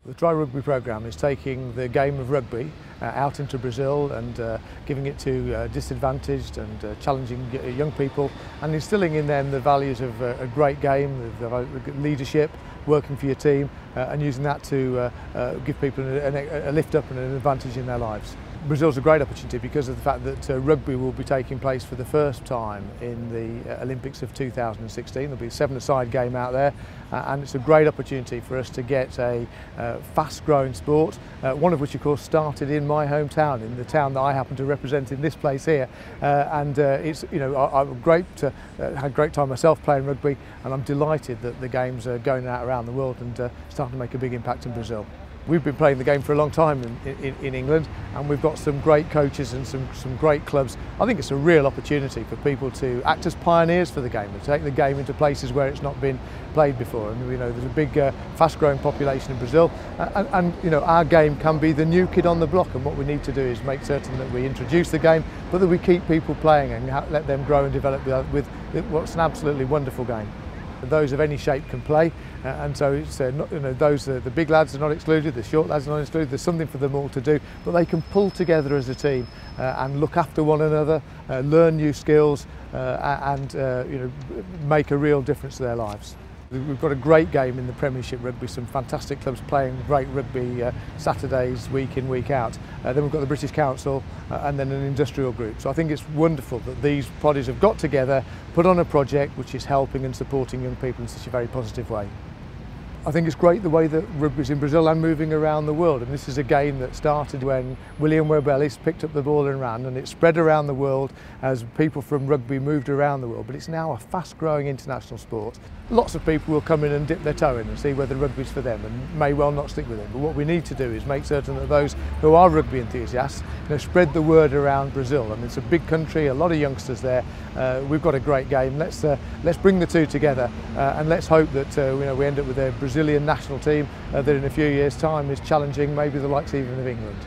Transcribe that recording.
The Try Rugby programme is taking the game of rugby out into Brazil and giving it to disadvantaged and challenging young people and instilling in them the values of a great game, the leadership, working for your team and using that to give people a lift up and an advantage in their lives. Brazil's a great opportunity because of the fact that rugby will be taking place for the first time in the Olympics of 2016. There'll be a seven-a-side game out there and it's a great opportunity for us to get a fast-growing sport, one of which of course started in my hometown, in the town that I happen to represent in this place here. It's, you know, I'm had a great time myself playing rugby, and I'm delighted that the games are going out around the world and starting to make a big impact in Brazil. We've been playing the game for a long time in England, and we've got some great coaches and some great clubs. I think it's a real opportunity for people to act as pioneers for the game and take the game into places where it's not been played before. And you know, there's a big, fast-growing population in Brazil, and you know, our game can be the new kid on the block. And what we need to do is make certain that we introduce the game, but that we keep people playing and let them grow and develop with what's an absolutely wonderful game. Those of any shape can play, and so it's not, you know, the big lads are not excluded, the short lads are not excluded. There's something for them all to do, but they can pull together as a team and look after one another, learn new skills, and you know, make a real difference to their lives. We've got a great game in the Premiership Rugby, some fantastic clubs playing great rugby Saturdays, week in, week out. Then we've got the British Council and then an industrial group. So I think it's wonderful that these bodies have got together, put on a project which is helping and supporting young people in such a very positive way. I think it's great the way that rugby's in Brazil and moving around the world, and this is a game that started when William Webb Ellis picked up the ball and ran, and it spread around the world as people from rugby moved around the world, but it's now a fast-growing international sport. Lots of people will come in and dip their toe in and see whether rugby's for them and may well not stick with it, but what we need to do is make certain that those who are rugby enthusiasts, you know, spread the word around Brazil. I mean, it's a big country, a lot of youngsters there. We've got a great game. Let's bring the two together and let's hope that you know, we end up with a Brazilian national team that in a few years' time is challenging maybe the likes even of England.